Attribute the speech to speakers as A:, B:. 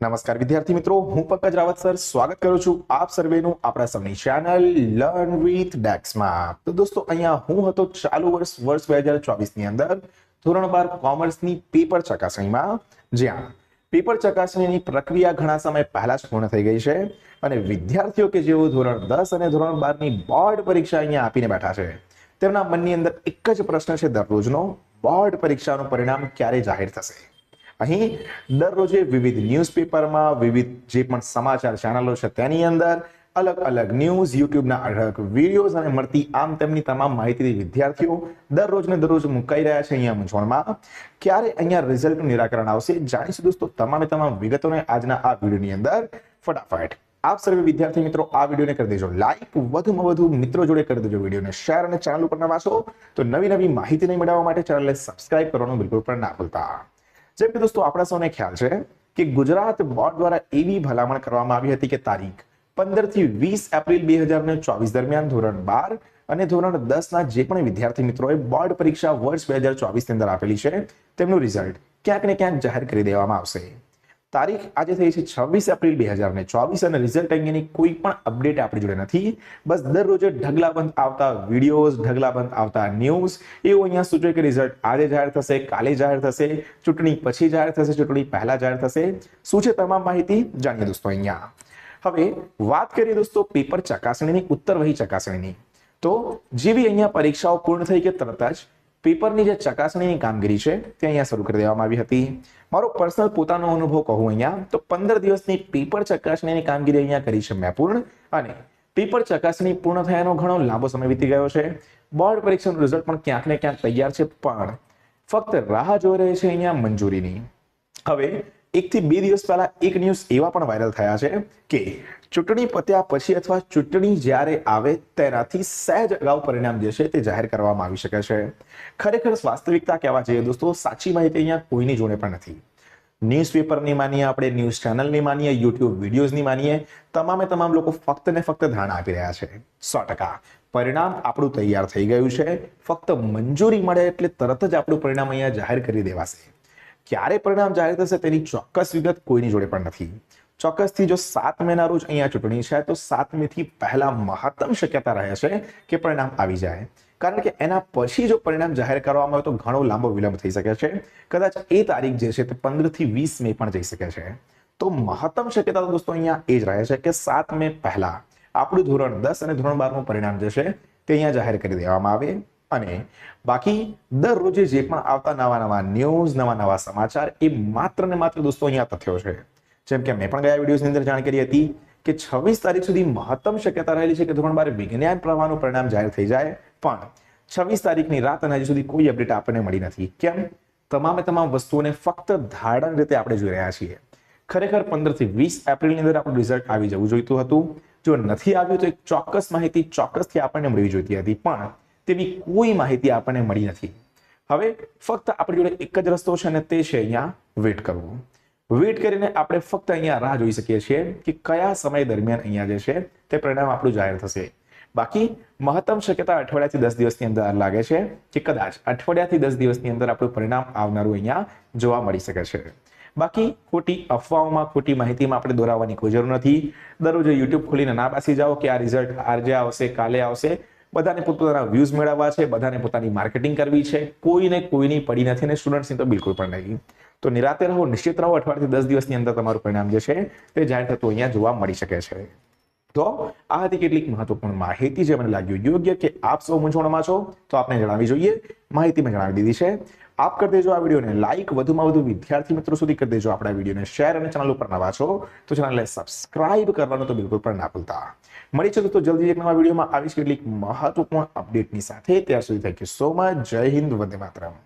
A: નમસ્કાર વિદ્યાર્થી મિત્રો, હું પંકજ રાવત સર સ્વાગત કરું છું આપ સર્વેનું આપણા સૌની ચેનલ લર્ન વિથ ડેક્સમાં। તો દોસ્તો, અહીંયા હું હતો ચાલુ વર્ષ 2024 ની અંદર ધોરણ 12 કોમર્સની પેપર ચકાસણીમાં, જ્યાં પેપર ચકાસણીની પ્રક્રિયા ઘણા સમય પહેલા જ પૂર્ણ થઈ ગઈ છે અને વિદ્યાર્થીઓ કે જેઓ ધોરણ 10 અને ધોરણ 12 ની બોર્ડ પરીક્ષા અહીંયા આપીને બેઠા છે, તેમના મનની અંદર એક જ પ્રશ્ન છે દરરોજનો, બોર્ડ પરીક્ષાનું પરિણામ ક્યારે જાહેર થશે? અહીં દરરોજે વિવિધ ન્યૂઝપેપરમાં, વિવિધ જે પણ સમાચાર ચેનલો છે તેની અંદર અલગ અલગ ન્યૂઝ, યુટ્યુબના અલગ વિડીયોઝ અને મળતી આમ તેમની તમામ માહિતી વિદ્યાર્થીઓ દરરોજ ને દરરોજ મુકાઈ રહ્યા છે અહીંયા મૂંઝવણમાં। ક્યારે અહીંયા રિઝલ્ટનું નિરાકરણ આવશે જાણીશું દોસ્તો તમામે તમામ વિગતોને આજના આ વિડીયોની અંદર ફટાફટ। આપ સર્વે વિદ્યાર્થી મિત્રો આ વિડીયોને કરી દેજો લાઈક, વધુમાં વધુ મિત્રો જોડે કરી દેજો વિડીયોને શેર અને ચેનલ ઉપર નવા છો તો નવી નવી માહિતીને મેળવવા માટે ચેનલને સબસ્ક્રાઇબ કરવાનું બિલકુલ પણ ના ભૂલતા। જેમ કે દોસ્તો આપણા સૌને ખ્યાલ છે કે ગુજરાત બોર્ડ દ્વારા એવી ભલામણ કરવામાં આવી હતી કે તારીખ 15 થી 20 એપ્રિલ 2024 દરમિયાન ધોરણ 12 અને ધોરણ 10 ના જે પણ વિદ્યાર્થી મિત્રોએ બોર્ડ પરીક્ષા વર્ષ 2024 ની અંદર આપેલી છે તેમનું રિઝલ્ટ ક્યાંક ને ક્યાંક જાહેર કરી દેવામાં આવશે। તારીખ આજે થઈ છે 26 એપ્રિલ 2024 અને રિઝલ્ટ અંગેની કોઈ પણ અપડેટ આપણી જોડે નથી। બસ દરરોજ ઢગલાબંધ આવતા વિડીયોઝ, ઢગલાબંધ આવતા ન્યૂઝ એવું અહીંયા સૂચવે કે રિઝલ્ટ આજે જાહેર થશે, કાલે જાહેર થશે, ચૂંટણી પછી જાહેર થશે, ચૂંટણી પહેલા જાહેર થશે। શું છે તમામ માહિતી જાણીએ દોસ્તો અહીંયા। હવે વાત કરીએ દોસ્તો પેપર ચકાસણીની, ઉત્તરવહી ચકાસણીની, તો જેવી અહીંયા પરીક્ષાઓ પૂર્ણ થઈ કે તરત જ પેપરની જે ચકાસણીની કામગીરી છે તે અહીંયા શરૂ કરી દેવામાં આવી હતી। મારો પર્સનલ પોતાનો અનુભવ કહું અહીંયા તો 15 દિવસની પેપર ચકાસણીની કામગીરી અહીંયા કરી છે મેં પૂર્ણ, અને પેપર ચકાસણી પૂર્ણ થયાનો ઘણો લાંબો સમય વીતી ગયો છે। બોર્ડ પરીક્ષાનું રિઝલ્ટ પણ ક્યાંક ને ક્યાંક તૈયાર છે, પણ ફક્ત રાહ જોઈ રહી છે અહીંયા મંજૂરીની। હવે 1 થી 2 દિવસ પહેલા એક ન્યૂઝ એવા પણ વાયરલ થયા છે કે ચૂંટણી પત્યા પછી અથવા ચૂંટણી જ્યારે આવે તેનાથી સહેજ અગાઉ પરિણામ જે છે તે જાહેર કરવામાં આવી શકે છે। ખરેખર વાસ્તવિકતા કહેવા જઈએ દોસ્તો, સાચી માહિતી અહીંયા કોઈની જોડે પણ નથી। ન્યૂઝપેપરની માનીએ, આપણે ન્યૂઝ ચેનલની માનીએ, યુટ્યુબ વિડીયોઝની માનીએ, તમામે તમામ લોકો ફક્ત ને ફક્ત ધારણા આપી રહ્યા છે। 100% પરિણામ આપણું તૈયાર થઈ ગયું છે, ફક્ત મંજૂરી મળે એટલે તરત જ આપણું પરિણામ અહીંયા જાહેર કરી દેવાશે। ક્યારે પરિણામ જાહેર થશે તેની ચોક્કસ વિગત કોઈની જોડે પણ નથી। ચોક્કસથી જો 7 મેના રોજ અહીંયા ચૂંટણી છે તો 7 મે થી પહેલા મહત્તમ શક્યતા રહે છે કે પરિણામ આવી જાય, કારણ કે એના પછી જો પરિણામ જાહેર કરવામાં આવે તો ઘણો લાંબો વિલંબ થઈ શકે છે। કદાચ એ તારીખ જે છે તે 15 થી 20 મે પણ જઈ શકે છે। તો મહત્તમ શક્યતા તો દોસ્તો અહીંયા એ જ રહે છે કે 7 મે પહેલા આપણું ધોરણ 10 અને ધોરણ 12 નું પરિણામ જે છે તે અહીંયા જાહેર કરી દેવામાં આવે, અને બાકી દરરોજે જે પણ આવતા નવા ન્યૂઝ, નવા સમાચાર એ માત્ર ને માત્ર દોસ્તો અહીંયા તથ્યો છે। જેમ કે મેં પણ ગયા વિડીયોની અંદર જાણ કરી હતી કે 26 તારીખ સુધી મહત્તમ શક્યતા રહેલી છે કે ધોરણ 12 વિજ્ઞાન પ્રવાહનું પરિણામ જાહેર થઈ જાય, પણ 26 તારીખની રાત અને હજી સુધી કોઈ અપડેટ આપણને મળી નથી। કેમ? તમામે તમામ વસ્તુઓને ફક્ત ધારણા રીતે આપણે જોઈ રહ્યા છીએ। ખરેખર 15 થી 20 એપ્રિલની અંદર આપણું રિઝલ્ટ આવી જવું જોઈતું હતું। જો નથી આવ્યું તો એક ચોક્કસ માહિતી ચોક્કસથી આપણને મળવી જોઈતી હતી, પણ તેવી કોઈ માહિતી આપણને મળી નથી। હવે ફક્ત આપણી જોડે એક જ રસ્તો છે અને તે છે અહીંયા વેટ કરવું। વેટ કરીને આપણે ફક્ત અહીંયા રાહ જોઈ શકીએ છીએ કે કયા સમય દરમિયાન અહીંયા જે છે તે પરિણામ આપણું જાહેર થશે। બાકી મહત્તમ શક્યતા અઠવાડિયાથી 10 દિવસની અંદર લાગે છે કે કદાચ અઠવાડિયાથી 10 દિવસની અંદર આપણું પરિણામ આવનારું અહીંયા જોવા મળી શકે છે। બાકી ખોટી અફવાઓમાં, ખોટી માહિતીમાં આપણે દોરાવવાની કોઈ જરૂર નથી। દરરોજ યુટ્યુબ ખોલીને ના બેસી જાઓ કે આ રિઝલ્ટ આજે આવશે, કાલે આવશે। બધાને પોતાના વ્યૂઝ મેળવવા છે, બધાને પોતાની માર્કેટિંગ કરવી છે, કોઈને કોઈની પડી નથી અને સ્ટુડન્ટ્સની તો બિલકુલ પણ નહીં। તો નિરાતે રહો, નિશ્ચિત રહો, અઠવાડિયાથી 10 દિવસની અંદર તમારું પરિણામ જે છે તે જાહેર થતું અહીંયા જોવા મળી શકે છે। તો આ હતી કેટલીક મહત્વપૂર્ણ માહિતી જે મને લાગ્યું યોગ્ય કે આપ સૌ મૂંઝવણમાં છો તો આપને જણાવવી જોઈએ। માહિતી મેં જણાવી દીધી છે। આપ કરી દેજો આ વિડીયોને લાઈક, વધુમાં વધુ વિદ્યાર્થી મિત્રો સુધી કરી દેજો આપણા વિડીયોને શેર, અને ચેનલ ઉપર નવા છો તો ચેનલને સબસ્ક્રાઇબ કરવાનું તો બિલકુલ પણ ના ભૂલતા। મળી છે તો જલ્દી એક નવા વિડીયોમાં આવીશ કેટલીક મહત્વપૂર્ણ અપડેટની સાથે। ત્યાર સુધી થેન્ક યુ સો મચ। જય હિન્દ, વંદે માતરમ।